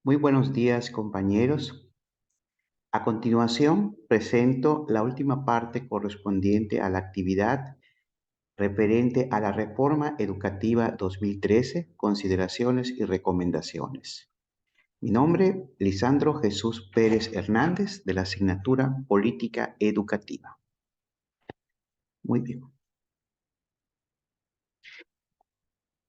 Muy buenos días, compañeros. A continuación, presento la última parte correspondiente a la actividad referente a la Reforma Educativa 2013, consideraciones y recomendaciones. Mi nombre, Lisandro Jesús Pérez Hernández, de la asignatura Política Educativa. Muy bien.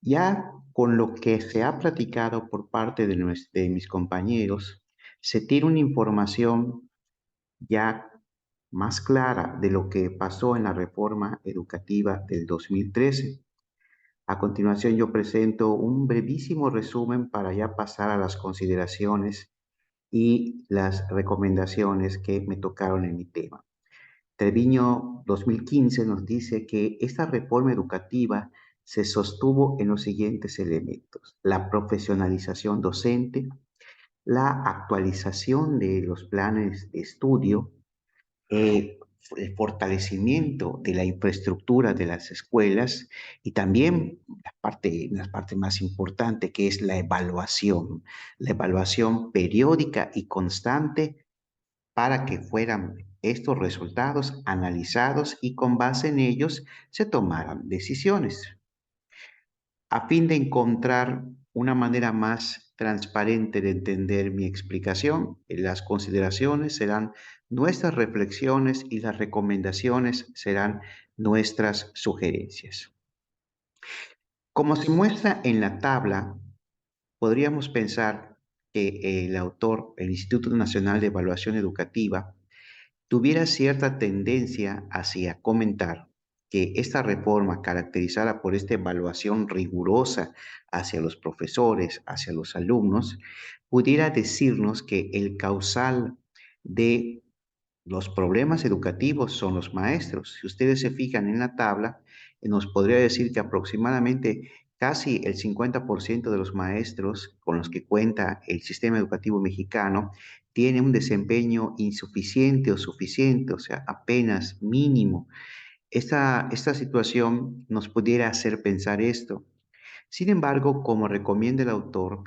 Ya con lo que se ha platicado por parte de mis compañeros, se tiene una información ya más clara de lo que pasó en la reforma educativa del 2013. A continuación, yo presento un brevísimo resumen para ya pasar a las consideraciones y las recomendaciones que me tocaron en mi tema. Treviño 2015 nos dice que esta reforma educativa se sostuvo en los siguientes elementos: la profesionalización docente, la actualización de los planes de estudio, el fortalecimiento de la infraestructura de las escuelas y también la parte más importante, que es la evaluación periódica y constante para que fueran estos resultados analizados y con base en ellos se tomaran decisiones. A fin de encontrar una manera más transparente de entender mi explicación, las consideraciones serán nuestras reflexiones y las recomendaciones serán nuestras sugerencias. Como se muestra en la tabla, podríamos pensar que el autor, el Instituto Nacional de Evaluación Educativa, tuviera cierta tendencia hacia comentar que esta reforma, caracterizada por esta evaluación rigurosa hacia los profesores, hacia los alumnos, pudiera decirnos que el causal de los problemas educativos son los maestros. Si ustedes se fijan en la tabla, nos podría decir que aproximadamente casi el 50% de los maestros con los que cuenta el sistema educativo mexicano tiene un desempeño insuficiente o suficiente, o sea, apenas mínimo. Esta situación nos pudiera hacer pensar esto. Sin embargo, como recomienda el autor,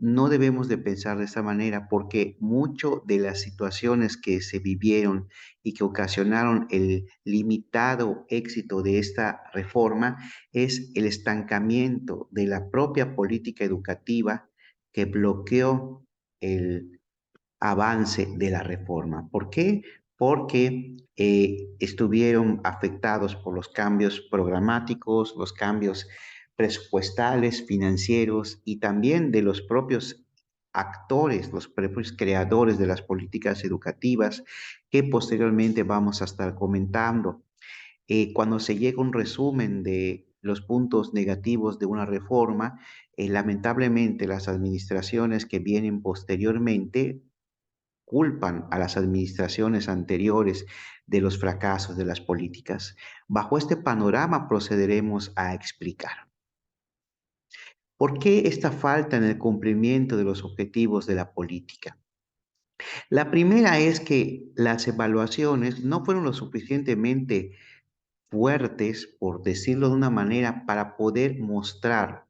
no debemos de pensar de esta manera porque mucho de las situaciones que se vivieron y que ocasionaron el limitado éxito de esta reforma es el estancamiento de la propia política educativa que bloqueó el avance de la reforma. ¿Por qué? Porque estuvieron afectados por los cambios programáticos, los cambios presupuestales, financieros y también de los propios actores, los propios creadores de las políticas educativas que posteriormente vamos a estar comentando. Cuando se llega a un resumen de los puntos negativos de una reforma, lamentablemente las administraciones que vienen posteriormente culpan a las administraciones anteriores de los fracasos de las políticas. Bajo este panorama procederemos a explicar. ¿Por qué esta falta en el cumplimiento de los objetivos de la política? La primera es que las evaluaciones no fueron lo suficientemente fuertes, por decirlo de una manera, para poder mostrar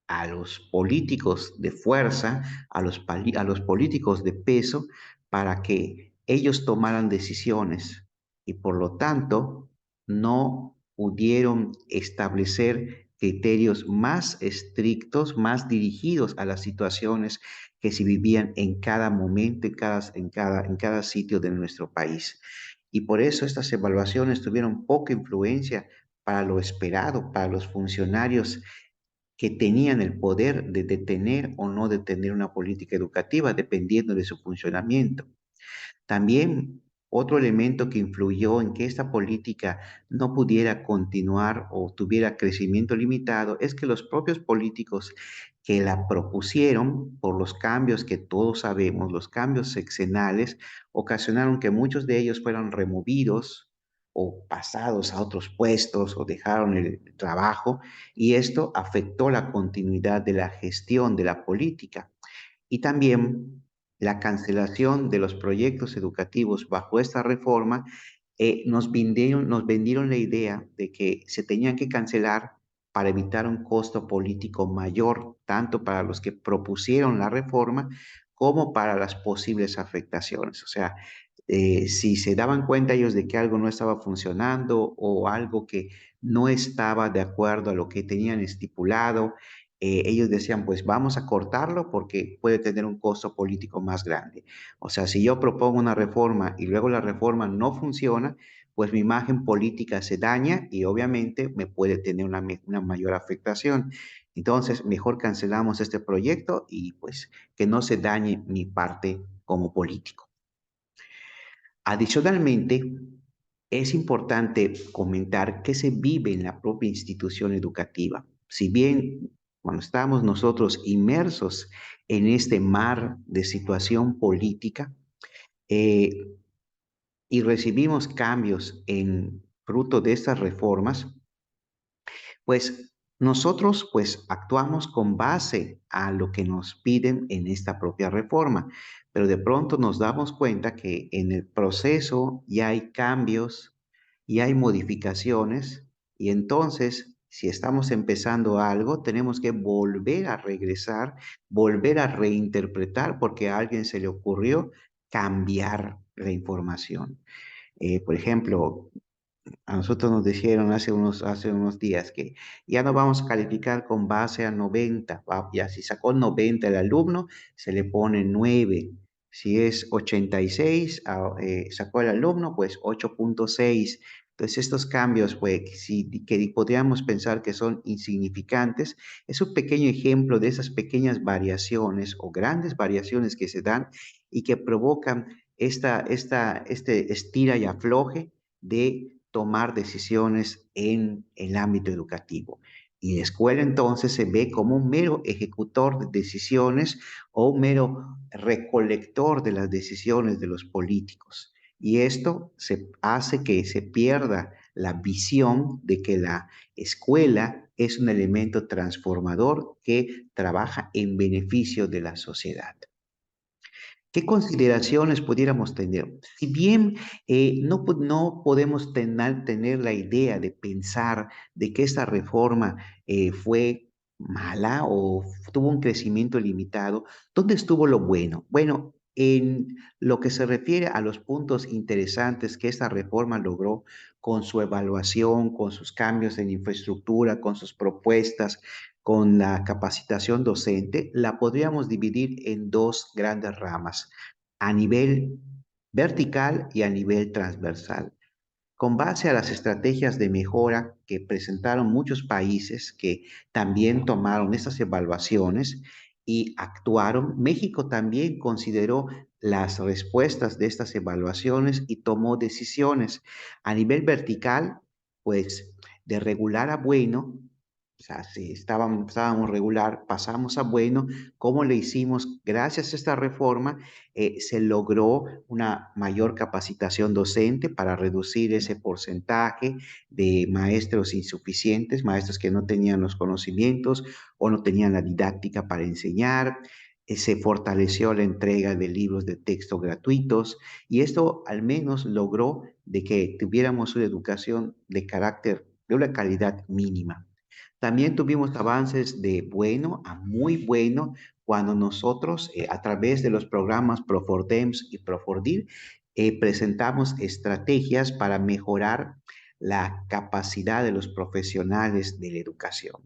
a los políticos de fuerza, a los políticos de peso, para que ellos tomaran decisiones y por lo tanto no pudieron establecer criterios más estrictos, más dirigidos a las situaciones que se vivían en cada momento, en cada sitio de nuestro país. Y por eso estas evaluaciones tuvieron poca influencia para lo esperado, para los funcionarios que tenían el poder de detener o no detener una política educativa dependiendo de su funcionamiento. También otro elemento que influyó en que esta política no pudiera continuar o tuviera crecimiento limitado es que los propios políticos que la propusieron por los cambios que todos sabemos, los cambios sexenales, ocasionaron que muchos de ellos fueran removidos o pasados a otros puestos o dejaron el trabajo y esto afectó la continuidad de la gestión de la política. Y también la cancelación de los proyectos educativos bajo esta reforma nos vendieron la idea de que se tenían que cancelar para evitar un costo político mayor, tanto para los que propusieron la reforma como para las posibles afectaciones. O sea, si se daban cuenta ellos de que algo no estaba funcionando o algo que no estaba de acuerdo a lo que tenían estipulado, ellos decían, pues vamos a cortarlo porque puede tener un costo político más grande. O sea, si yo propongo una reforma y luego la reforma no funciona, pues mi imagen política se daña y obviamente me puede tener una mayor afectación. Entonces, mejor cancelamos este proyecto y pues que no se dañe mi parte como político. Adicionalmente, es importante comentar que se vive en la propia institución educativa. Si bien cuando estamos nosotros inmersos en este mar de situación política eh, y recibimos cambios en fruto de estas reformas, pues nosotros pues actuamos con base a lo que nos piden en esta propia reforma, pero de pronto nos damos cuenta que en el proceso ya hay cambios y hay modificaciones y entonces si estamos empezando algo tenemos que volver a regresar, volver a reinterpretar porque a alguien se le ocurrió cambiar la información. Por ejemplo, a nosotros nos dijeron hace unos días que ya no vamos a calificar con base a 90. Ya si sacó 90 el alumno, se le pone 9. Si es 86, sacó el alumno, pues 8.6. Entonces estos cambios, pues, que podríamos pensar que son insignificantes, es un pequeño ejemplo de esas pequeñas variaciones o grandes variaciones que se dan y que provocan este estira y afloje de tomar decisiones en el ámbito educativo. Y la escuela entonces se ve como un mero ejecutor de decisiones o un mero recolector de las decisiones de los políticos. Y esto se hace que se pierda la visión de que la escuela es un elemento transformador que trabaja en beneficio de la sociedad. ¿Qué consideraciones pudiéramos tener? Si bien no podemos tener la idea de pensar de que esta reforma fue mala o tuvo un crecimiento limitado, ¿dónde estuvo lo bueno? Bueno, en lo que se refiere a los puntos interesantes que esta reforma logró con su evaluación, con sus cambios en infraestructura, con sus propuestas, con la capacitación docente, la podríamos dividir en dos grandes ramas, a nivel vertical y a nivel transversal. Con base a las estrategias de mejora que presentaron muchos países que también tomaron estas evaluaciones y actuaron, México también consideró las respuestas de estas evaluaciones y tomó decisiones. A nivel vertical, pues de regular a bueno, o sea, si estábamos regular, pasamos a bueno. ¿Cómo le hicimos? Gracias a esta reforma se logró una mayor capacitación docente para reducir ese porcentaje de maestros insuficientes, maestros que no tenían los conocimientos o no tenían la didáctica para enseñar. Se fortaleció la entrega de libros de texto gratuitos y esto al menos logró de que tuviéramos una educación de carácter, de una calidad mínima. También tuvimos avances de bueno a muy bueno cuando nosotros, a través de los programas Profordems y Profordir, presentamos estrategias para mejorar la capacidad de los profesionales de la educación.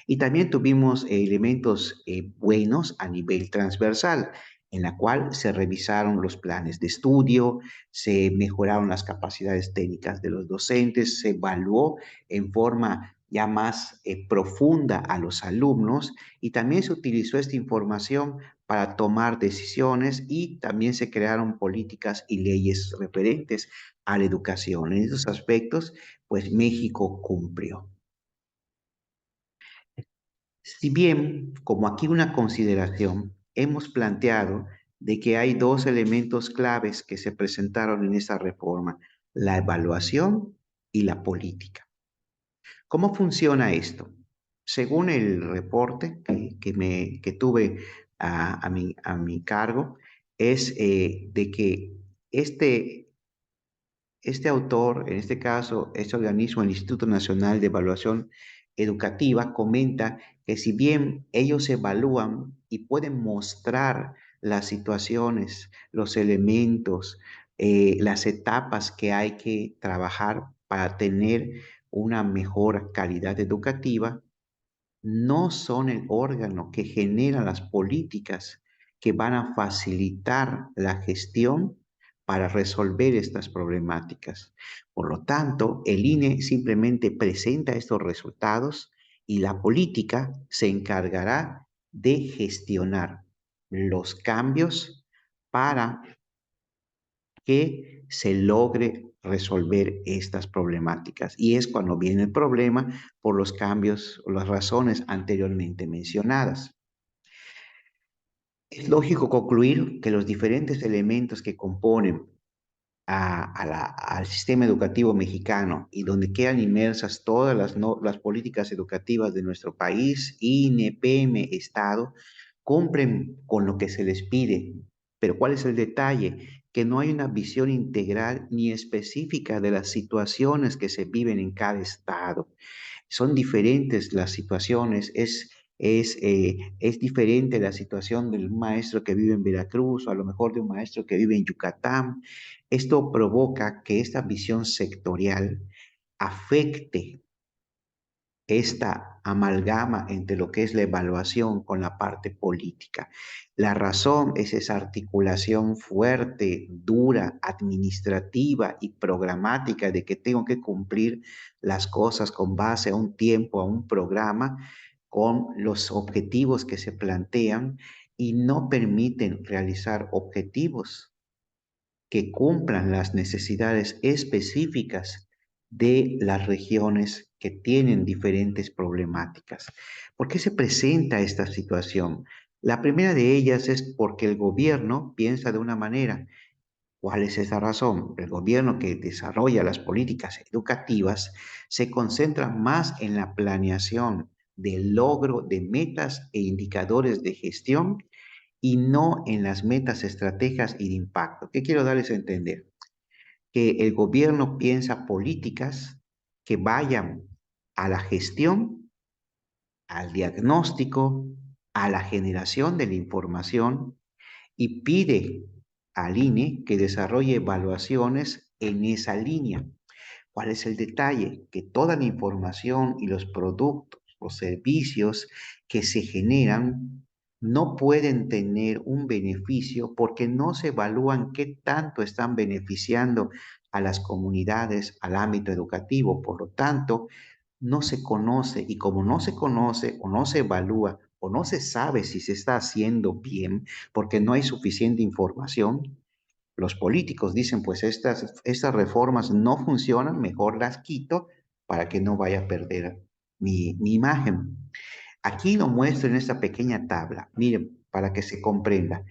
Y también tuvimos elementos buenos a nivel transversal, en la cual se revisaron los planes de estudio, se mejoraron las capacidades técnicas de los docentes, se evaluó en forma ya más profunda a los alumnos y también se utilizó esta información para tomar decisiones y también se crearon políticas y leyes referentes a la educación. En esos aspectos, pues México cumplió. Si bien, como aquí una consideración, hemos planteado de que hay dos elementos claves que se presentaron en esta reforma, la evaluación y la política. ¿Cómo funciona esto? Según el reporte que tuve a mi cargo, es de que este autor, en este caso, este organismo, el Instituto Nacional de Evaluación, educativa comenta que si bien ellos evalúan y pueden mostrar las situaciones, los elementos, las etapas que hay que trabajar para tener una mejor calidad educativa, no son el órgano que genera las políticas que van a facilitar la gestión para resolver estas problemáticas. Por lo tanto, el INE simplemente presenta estos resultados y la política se encargará de gestionar los cambios para que se logre resolver estas problemáticas. Y es cuando viene el problema por los cambios o las razones anteriormente mencionadas. Es lógico concluir que los diferentes elementos que componen al sistema educativo mexicano y donde quedan inmersas todas las políticas educativas de nuestro país, INE, PM, Estado, cumplen con lo que se les pide. Pero ¿cuál es el detalle? Que no hay una visión integral ni específica de las situaciones que se viven en cada estado. Son diferentes las situaciones, es diferente la situación del maestro que vive en Veracruz o a lo mejor de un maestro que vive en Yucatán. Esto provoca que esta visión sectorial afecte esta amalgama entre lo que es la evaluación con la parte política. La razón es esa articulación fuerte, dura, administrativa y programática de que tengo que cumplir las cosas con base a un tiempo, a un programa, con los objetivos que se plantean y no permiten realizar objetivos que cumplan las necesidades específicas de las regiones que tienen diferentes problemáticas. ¿Por qué se presenta esta situación? La primera de ellas es porque el gobierno piensa de una manera. ¿Cuál es esa razón? El gobierno que desarrolla las políticas educativas se concentra más en la planeación del logro de metas e indicadores de gestión y no en las metas, estrategias y de impacto. ¿Qué quiero darles a entender? Que el gobierno piensa políticas que vayan a la gestión, al diagnóstico, a la generación de la información y pide al INE que desarrolle evaluaciones en esa línea. ¿Cuál es el detalle? Que toda la información y los productos o servicios que se generan no pueden tener un beneficio porque no se evalúan qué tanto están beneficiando a las comunidades, al ámbito educativo. Por lo tanto, no se conoce y como no se conoce o no se evalúa o no se sabe si se está haciendo bien porque no hay suficiente información, los políticos dicen, pues estas reformas no funcionan, mejor las quito para que no vaya a perder mi imagen. Aquí lo muestro en esta pequeña tabla, miren, para que se comprenda.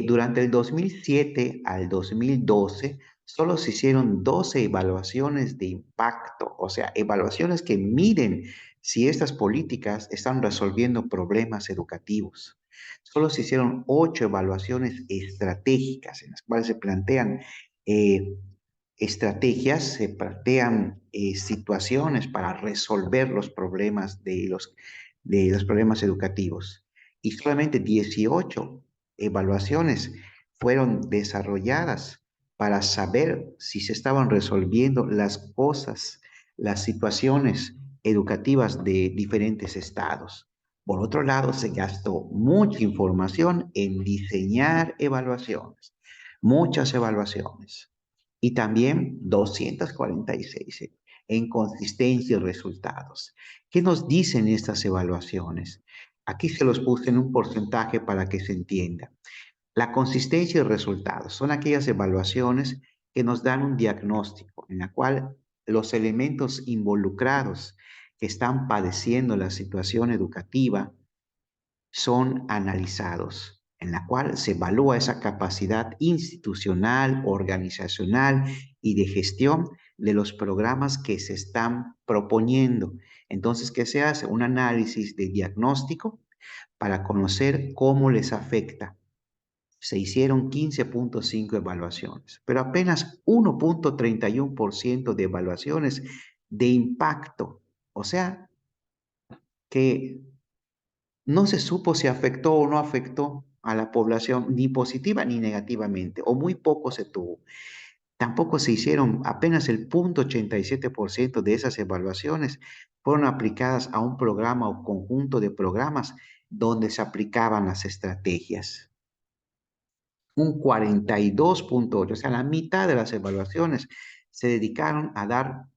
Durante el 2007 al 2012, solo se hicieron 12 evaluaciones de impacto, o sea, evaluaciones que miden si estas políticas están resolviendo problemas educativos. Solo se hicieron 8 evaluaciones estratégicas en las cuales se plantean eh, estrategias, se plantean situaciones para resolver los problemas de los problemas educativos. Y solamente 18 evaluaciones fueron desarrolladas para saber si se estaban resolviendo las cosas, las situaciones educativas de diferentes estados. Por otro lado, se gastó mucha información en diseñar evaluaciones, muchas evaluaciones, y también 246 en consistencia y resultados. ¿Qué nos dicen estas evaluaciones? Aquí se los puse en un porcentaje para que se entienda. La consistencia y resultados son aquellas evaluaciones que nos dan un diagnóstico en la cual los elementos involucrados que están padeciendo la situación educativa son analizados, en la cual se evalúa esa capacidad institucional, organizacional y de gestión de los programas que se están proponiendo. Entonces, ¿qué se hace? Un análisis de diagnóstico para conocer cómo les afecta. Se hicieron 15.5 evaluaciones, pero apenas 1.31% de evaluaciones de impacto, o sea, que no se supo si afectó o no afectó a la población, ni positiva ni negativamente, o muy poco se tuvo. Tampoco se hicieron, apenas el 0,87% de esas evaluaciones fueron aplicadas a un programa o conjunto de programas donde se aplicaban las estrategias. Un 42,8, o sea, la mitad de las evaluaciones se dedicaron a dar,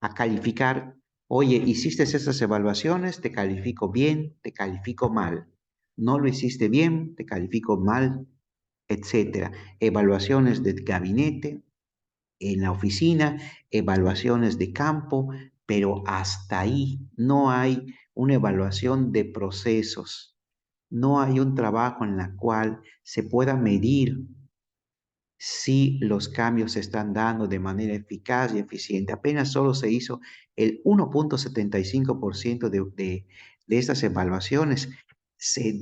a calificar, oye, hiciste esas evaluaciones, te califico bien, te califico mal. No lo hiciste bien, te califico mal, etcétera. Evaluaciones de gabinete, en la oficina, evaluaciones de campo, pero hasta ahí no hay una evaluación de procesos, no hay un trabajo en el cual se pueda medir si los cambios se están dando de manera eficaz y eficiente. Apenas solo se hizo el 1,75% de estas evaluaciones. Se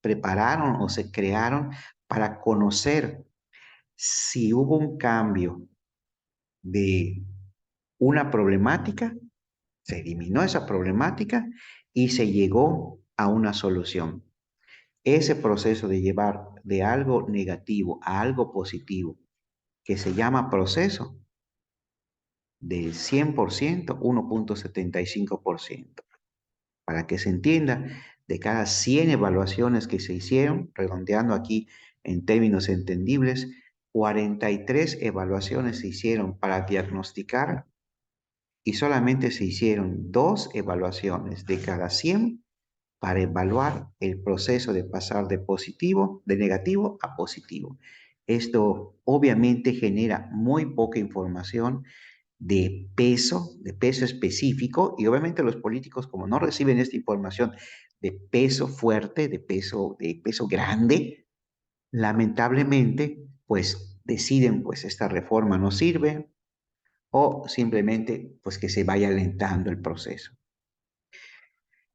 prepararon o se crearon para conocer si hubo un cambio de una problemática, se eliminó esa problemática y se llegó a una solución. Ese proceso de llevar de algo negativo a algo positivo, que se llama proceso, del 100%, 1,75%. Para que se entienda, de cada 100 evaluaciones que se hicieron, redondeando aquí en términos entendibles, 43 evaluaciones se hicieron para diagnosticar y solamente se hicieron 2 evaluaciones de cada 100 para evaluar el proceso de pasar de negativo a positivo. Esto obviamente genera muy poca información de peso específico, y obviamente los políticos, como no reciben esta información de peso fuerte, de peso grande, lamentablemente, pues deciden, pues esta reforma no sirve, o simplemente pues que se vaya alentando el proceso.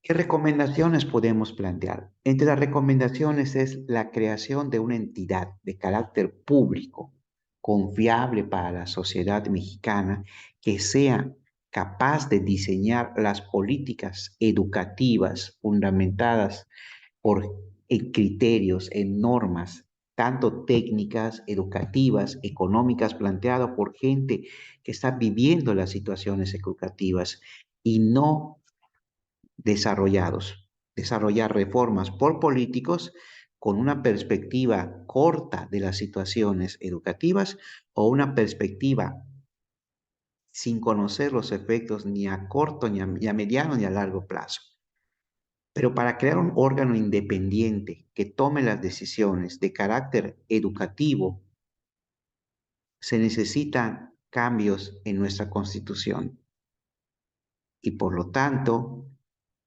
¿Qué recomendaciones podemos plantear? Entre las recomendaciones es la creación de una entidad de carácter público, confiable para la sociedad mexicana, que sea capaz de diseñar las políticas educativas fundamentadas en criterios, en normas, tanto técnicas, educativas, económicas, planteadas por gente que está viviendo las situaciones educativas y no desarrollar reformas por políticos con una perspectiva corta de las situaciones educativas o una perspectiva sin conocer los efectos ni a corto, ni a mediano, ni a largo plazo. Pero para crear un órgano independiente que tome las decisiones de carácter educativo, se necesitan cambios en nuestra Constitución. Y por lo tanto,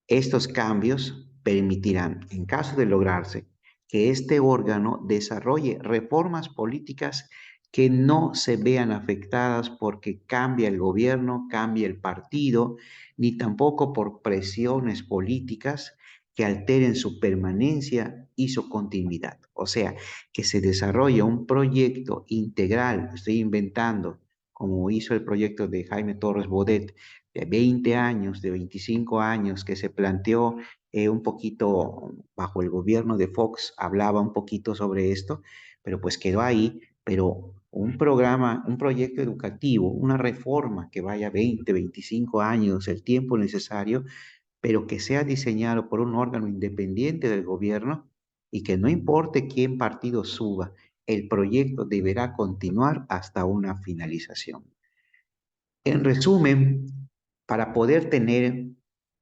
estos cambios permitirán, en caso de lograrse, que este órgano desarrolle reformas políticas que no se vean afectadas porque cambia el gobierno, cambia el partido, ni tampoco por presiones políticas que alteren su permanencia y su continuidad. O sea, que se desarrolle un proyecto integral, estoy inventando, como hizo el proyecto de Jaime Torres Bodet, de 20 años, de 25 años, que se planteó un poquito bajo el gobierno de Fox, hablaba un poquito sobre esto, pero pues quedó ahí, pero un programa, un proyecto educativo, una reforma que vaya 20, 25 años, el tiempo necesario, pero que sea diseñado por un órgano independiente del gobierno y que no importe quién partido suba, el proyecto deberá continuar hasta una finalización. En resumen, para poder tener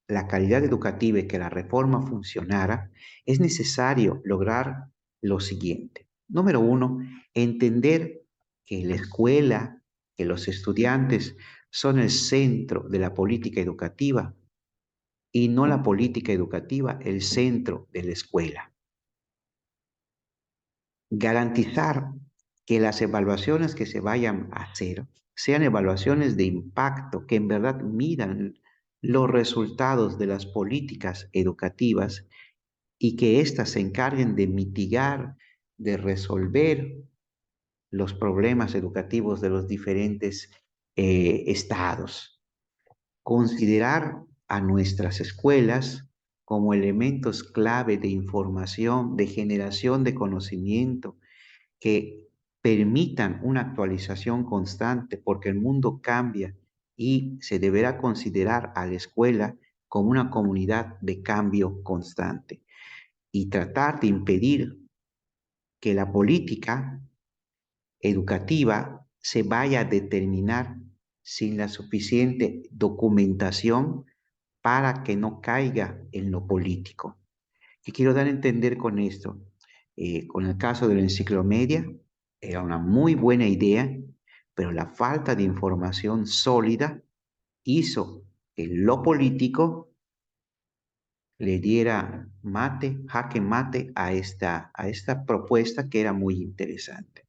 la calidad educativa y que la reforma funcionara, es necesario lograr lo siguiente. Número uno, entender que la escuela, que los estudiantes son el centro de la política educativa y no la política educativa el centro de la escuela. Garantizar que las evaluaciones que se vayan a hacer sean evaluaciones de impacto, que en verdad midan los resultados de las políticas educativas y que éstas se encarguen de mitigar, de resolver los problemas educativos de los diferentes estados. Considerar a nuestras escuelas como elementos clave de información, de generación de conocimiento, que permitan una actualización constante, porque el mundo cambia y se deberá considerar a la escuela como una comunidad de cambio constante y tratar de impedir que la política educativa se vaya a determinar sin la suficiente documentación para que no caiga en lo político. ¿Qué quiero dar a entender con esto? Con el caso de la enciclomedia, era una muy buena idea, pero la falta de información sólida hizo que lo político le diera jaque mate a esta propuesta que era muy interesante.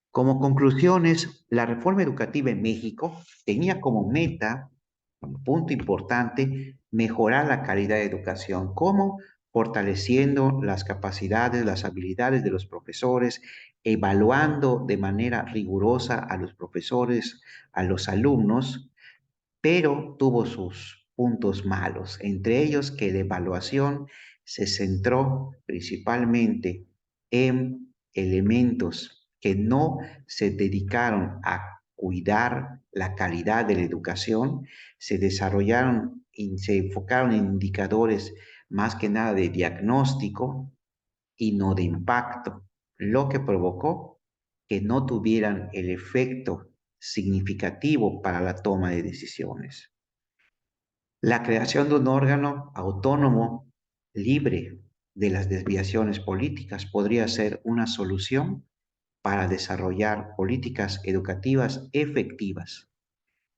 Como conclusiones, la reforma educativa en México tenía como meta, como punto importante, mejorar la calidad de educación. ¿Cómo? Fortaleciendo las capacidades, las habilidades de los profesores, evaluando de manera rigurosa a los profesores, a los alumnos, pero tuvo sus puntos malos, entre ellos que la evaluación se centró principalmente en elementos que no se dedicaron a cuidar la calidad de la educación, se desarrollaron y se enfocaron en indicadores más que nada de diagnóstico y no de impacto, lo que provocó que no tuvieran el efecto significativo para la toma de decisiones. La creación de un órgano autónomo, libre de las desviaciones políticas, podría ser una solución para desarrollar políticas educativas efectivas.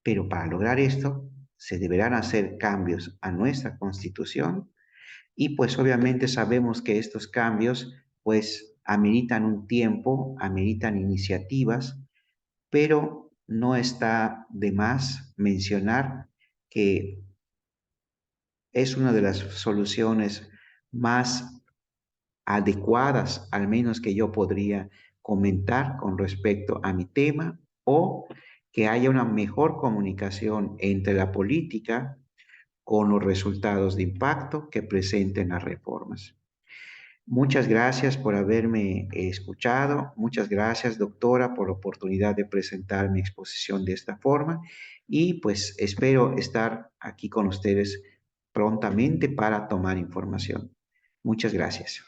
Pero para lograr esto, se deberán hacer cambios a nuestra Constitución y pues obviamente sabemos que estos cambios pues ameritan un tiempo, ameritan iniciativas, pero no está de más mencionar que es una de las soluciones más adecuadas, al menos que yo podría comentar con respecto a mi tema, o que haya una mejor comunicación entre la política con los resultados de impacto que presenten las reformas. Muchas gracias por haberme escuchado. Muchas gracias, doctora, por la oportunidad de presentar mi exposición de esta forma. Y pues espero estar aquí con ustedes prontamente para tomar información. Muchas gracias.